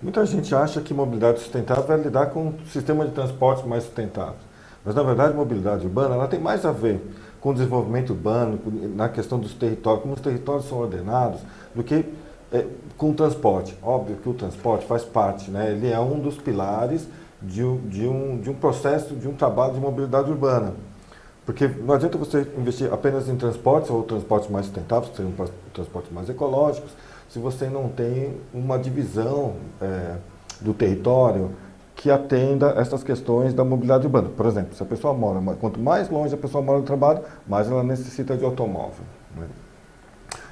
Muita gente acha que mobilidade sustentável é lidar com um sistema de transporte mais sustentável. Mas, na verdade, mobilidade urbana ela tem mais a ver com o desenvolvimento urbano, na questão dos territórios, como os territórios são ordenados, do que com o transporte. Óbvio que o transporte faz parte, né? Ele é um dos pilares de um processo, de um trabalho de mobilidade urbana. Porque não adianta você investir apenas em transportes ou transportes mais sustentáveis, que seriam transportes mais ecológicos, se você não tem uma divisão do território que atenda essas questões da mobilidade urbana. Por exemplo, se a pessoa mora, quanto mais longe a pessoa mora do trabalho, mais ela necessita de automóvel, né?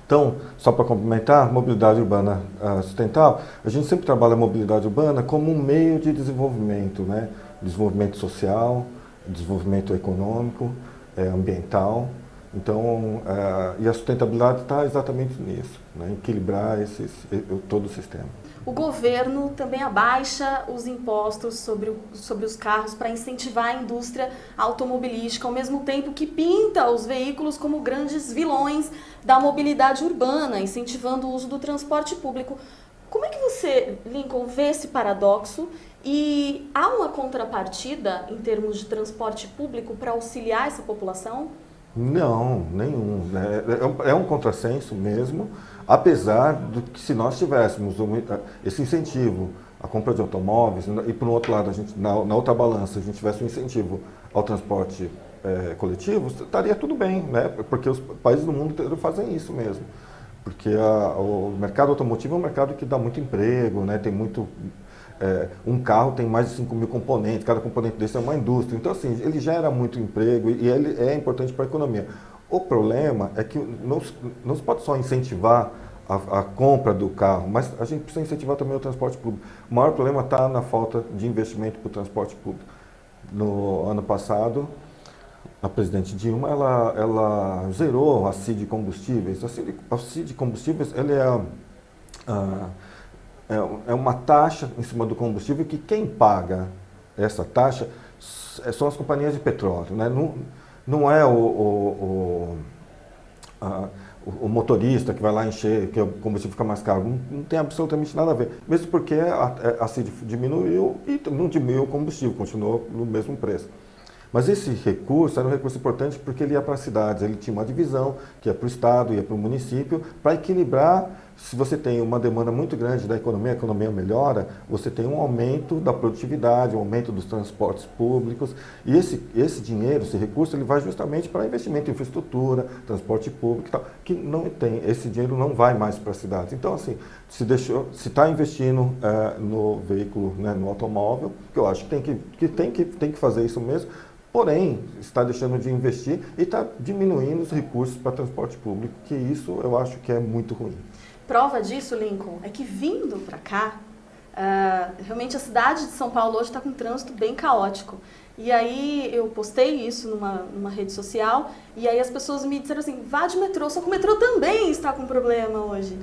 Então, só para complementar, mobilidade urbana sustentável, a gente sempre trabalha a mobilidade urbana como um meio de desenvolvimento, né? Desenvolvimento social, desenvolvimento econômico, ambiental. Então, e a sustentabilidade está exatamente nisso, né? Equilibrar todo o sistema. O governo também abaixa os impostos sobre os carros para incentivar a indústria automobilística, ao mesmo tempo que pinta os veículos como grandes vilões da mobilidade urbana, incentivando o uso do transporte público. Como é que você, Lincoln, vê esse paradoxo? E há uma contrapartida em termos de transporte público para auxiliar essa população? Não, nenhum, né? É um contrassenso mesmo, apesar de que se nós tivéssemos esse incentivo à compra de automóveis, e por um outro lado, na outra balança, a gente tivesse um incentivo ao transporte coletivo, estaria tudo bem, né? Porque os países do mundo inteiro fazem isso mesmo. Porque o mercado automotivo é um mercado que dá muito emprego, né? Tem muito... um carro tem mais de 5 mil componentes, cada componente desse é uma indústria. Então, assim, ele gera muito emprego e ele é importante para a economia. O problema é que não se pode só incentivar a compra do carro, mas a gente precisa incentivar também o transporte público. O maior problema está na falta de investimento para o transporte público. No ano passado, a presidente Dilma, ela zerou a CID de combustíveis. A CID de combustíveis, ele é uma taxa em cima do combustível que quem paga essa taxa são as companhias de petróleo, né? Não é o motorista que vai lá encher, que o combustível fica mais caro. Não tem absolutamente nada a ver. Mesmo porque a CID diminuiu e não diminuiu o combustível, continuou no mesmo preço. Mas esse recurso era um recurso importante porque ele ia para as cidades, ele tinha uma divisão que ia para o estado, ia para o município, para equilibrar. Se você tem uma demanda muito grande da economia, a economia melhora, você tem um aumento da produtividade, um aumento dos transportes públicos. E esse dinheiro, esse recurso, ele vai justamente para investimento em infraestrutura, transporte público e tal, que não tem. Esse dinheiro não vai mais para as cidades. Então, assim, se está investindo no veículo, né, no automóvel, que eu acho que tem que fazer isso mesmo, porém, está deixando de investir e está diminuindo os recursos para transporte público, que isso eu acho que é muito ruim. Prova disso, Lincoln, é que vindo para cá, realmente a cidade de São Paulo hoje está com um trânsito bem caótico. E aí eu postei isso numa rede social e aí as pessoas me disseram assim, vá de metrô, só que o metrô também está com problema hoje.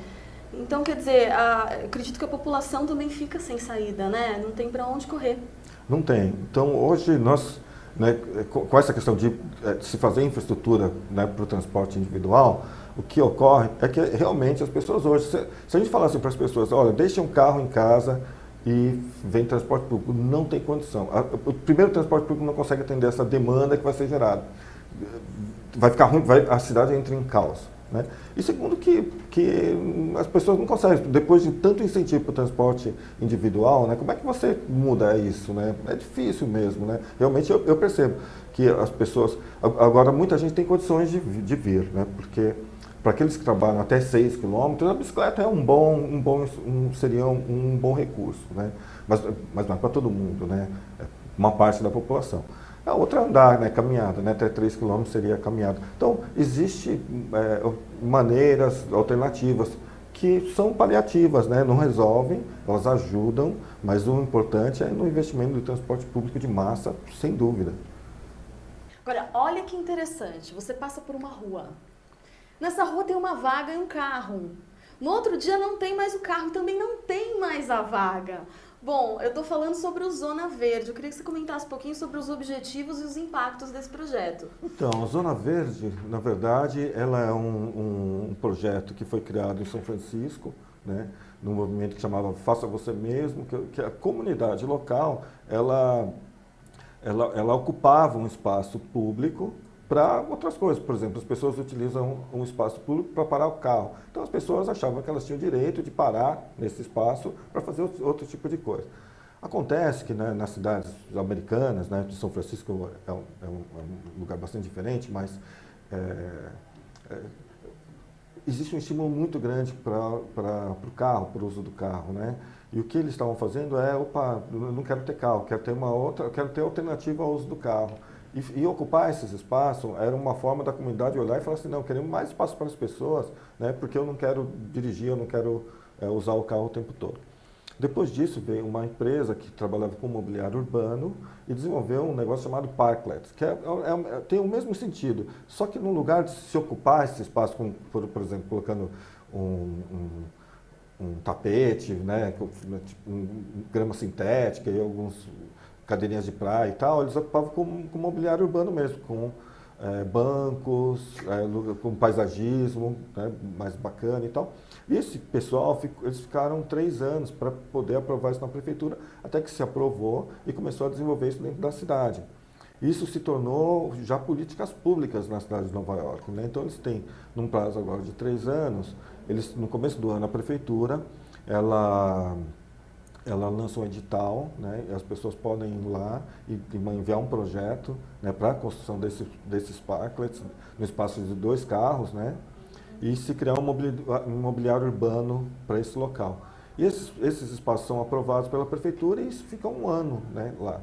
Então, quer dizer, eu acredito que a população também fica sem saída, né? Não tem para onde correr. Não tem. Então, hoje nós... né, com essa questão de se fazer infraestrutura, né, para o transporte individual, o que ocorre é que realmente as pessoas hoje, se a gente falar assim para as pessoas, olha, deixem um carro em casa e vem transporte público, não tem condição. O primeiro, transporte público não consegue atender essa demanda que vai ser gerada. Vai ficar ruim, a cidade entra em caos, né? E segundo que as pessoas não conseguem, depois de tanto incentivo para o transporte individual, né, como é que você muda isso, né? É difícil mesmo, né? Realmente eu percebo que as pessoas, agora muita gente tem condições de vir, né? Porque para aqueles que trabalham até 6 quilômetros, a bicicleta é seria um bom recurso, né? Mas não é para todo mundo, né? É uma parte da população. A outra é andar, né? Caminhada, né? Até 3 quilômetros seria caminhada. Então, existem maneiras alternativas que são paliativas, né? Não resolvem, elas ajudam, mas o importante é no investimento do transporte público de massa, sem dúvida. Agora, olha que interessante, você passa por uma rua. Nessa rua tem uma vaga e um carro. No outro dia não tem mais o carro, também não tem mais a vaga. Bom, eu estou falando sobre o Zona Verde. Eu queria que você comentasse um pouquinho sobre os objetivos e os impactos desse projeto. Então, a Zona Verde, na verdade, ela é um projeto que foi criado em São Francisco, né, num movimento que chamava Faça Você Mesmo, que a comunidade local, ela ocupava um espaço público para outras coisas. Por exemplo, as pessoas utilizam um espaço público para parar o carro. Então as pessoas achavam que elas tinham o direito de parar nesse espaço para fazer outro tipo de coisa. Acontece que, né, nas cidades americanas, né, de São Francisco é um lugar bastante diferente, mas existe um estímulo muito grande para o carro, para o uso do carro, né? E o que eles estavam fazendo opa, eu não quero ter carro, quero ter eu quero ter alternativa ao uso do carro. E ocupar esses espaços era uma forma da comunidade olhar e falar assim, não, queremos mais espaço para as pessoas, né, porque eu não quero dirigir, eu não quero usar o carro o tempo todo. Depois disso, veio uma empresa que trabalhava com mobiliário urbano e desenvolveu um negócio chamado parklets, que tem o mesmo sentido, só que no lugar de se ocupar esse espaço, por exemplo, colocando um tapete, né, grama sintética e alguns cadeirinhas de praia e tal, eles ocupavam com mobiliário urbano mesmo, com bancos, com paisagismo, né, mais bacana e tal. E esse pessoal, eles ficaram 3 anos para poder aprovar isso na prefeitura, até que se aprovou e começou a desenvolver isso dentro da cidade. Isso se tornou já políticas públicas na cidade de Nova York, né? Então eles têm, num prazo agora de 3 anos, no começo do ano a prefeitura, ela lança um edital, né, e as pessoas podem ir lá e enviar um projeto, né, para a construção desses parklets no espaço de 2 carros, né, e se criar um mobiliário urbano para esse local. E esses espaços são aprovados pela prefeitura e isso fica 1 ano, né, lá.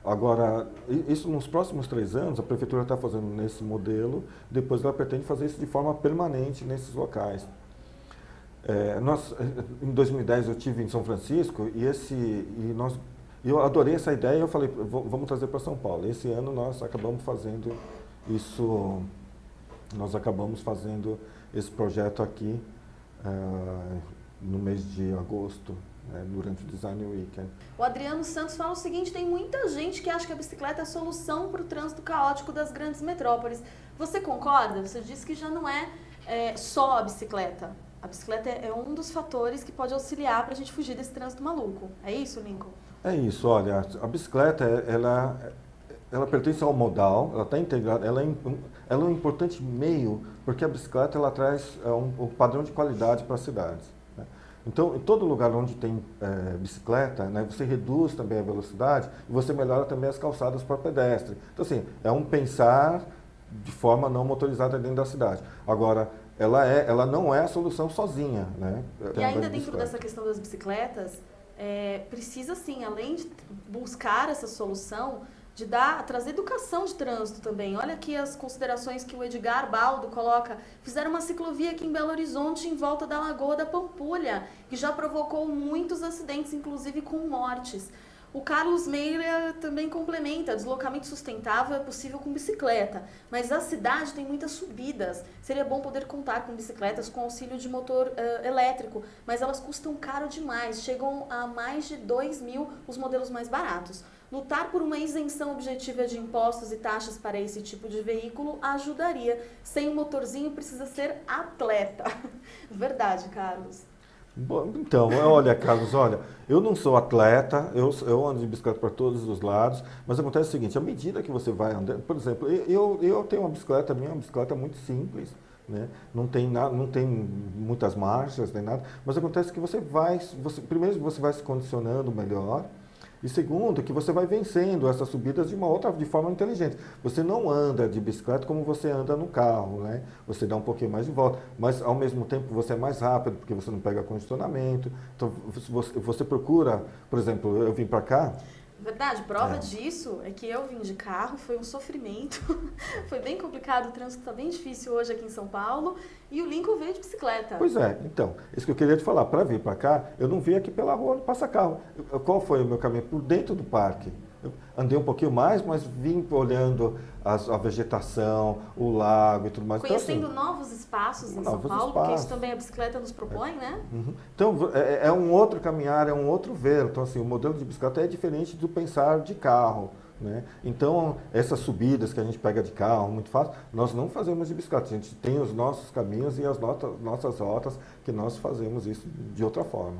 Agora, isso nos próximos 3 anos, a prefeitura está fazendo nesse modelo, depois ela pretende fazer isso de forma permanente nesses locais. Em 2010 eu estive em São Francisco eu adorei essa ideia e eu falei, vamos trazer para São Paulo. Esse ano nós acabamos fazendo isso, nós acabamos fazendo esse projeto aqui no mês de agosto, né, durante o Design Weekend. O Adriano Santos fala o seguinte, tem muita gente que acha que a bicicleta é a solução para o trânsito caótico das grandes metrópoles. Você concorda? Você disse que já não é só a bicicleta. A bicicleta é um dos fatores que pode auxiliar para a gente fugir desse trânsito maluco. É isso, Lincoln? É isso, olha, a bicicleta, ela pertence ao modal, ela está integrada, ela é um importante meio, porque a bicicleta ela traz um padrão de qualidade para as cidades, né? Então, em todo lugar onde tem bicicleta, né, você reduz também a velocidade e você melhora também as calçadas para pedestre. Então, assim, é um pensar de forma não motorizada dentro da cidade. Agora, ela não é a solução sozinha, né? E ainda dentro dessa questão das bicicletas, precisa sim, além de buscar essa solução, de trazer educação de trânsito também. Olha aqui as considerações que o Edgar Baldo coloca. Fizeram uma ciclovia aqui em Belo Horizonte, em volta da Lagoa da Pampulha, que já provocou muitos acidentes, inclusive com mortes. O Carlos Meira também complementa, deslocamento sustentável é possível com bicicleta, mas a cidade tem muitas subidas. Seria bom poder contar com bicicletas com auxílio de motor elétrico, mas elas custam caro demais, chegam a mais de 2.000 os modelos mais baratos. Lutar por uma isenção objetiva de impostos e taxas para esse tipo de veículo ajudaria. Sem um motorzinho precisa ser atleta. Verdade, Carlos. Bom, então, olha, Carlos, eu não sou atleta, eu ando de bicicleta para todos os lados, mas acontece o seguinte, à medida que você vai andando, por exemplo, eu tenho uma bicicleta, minha bicicleta é muito simples, né? Não tem muitas marchas, nem nada, mas acontece que primeiro você vai se condicionando melhor, e segundo, que você vai vencendo essas subidas de forma inteligente. Você não anda de bicicleta como você anda no carro, né? Você dá um pouquinho mais de volta, mas ao mesmo tempo você é mais rápido, porque você não pega condicionamento. Então você procura, por exemplo, eu vim para cá. Verdade, prova disso é que eu vim de carro, foi um sofrimento, foi bem complicado, o trânsito está bem difícil hoje aqui em São Paulo, e o Lincoln veio de bicicleta. Pois é, então, isso que eu queria te falar, para vir para cá, eu não vim aqui pela rua onde passa carro. Qual foi o meu caminho? Por dentro do parque. Eu andei um pouquinho mais, mas vim olhando a vegetação, o lago e tudo mais. Conhecendo então, assim, novos espaços em São Paulo, porque isso também a bicicleta nos propõe, né? Uhum. Então, é um outro caminhar, é um outro ver. Então, assim, o modelo de bicicleta é diferente do pensar de carro, né? Então, essas subidas que a gente pega de carro, muito fácil, nós não fazemos de bicicleta. A gente tem os nossos caminhos e as nossas rotas que nós fazemos isso de outra forma.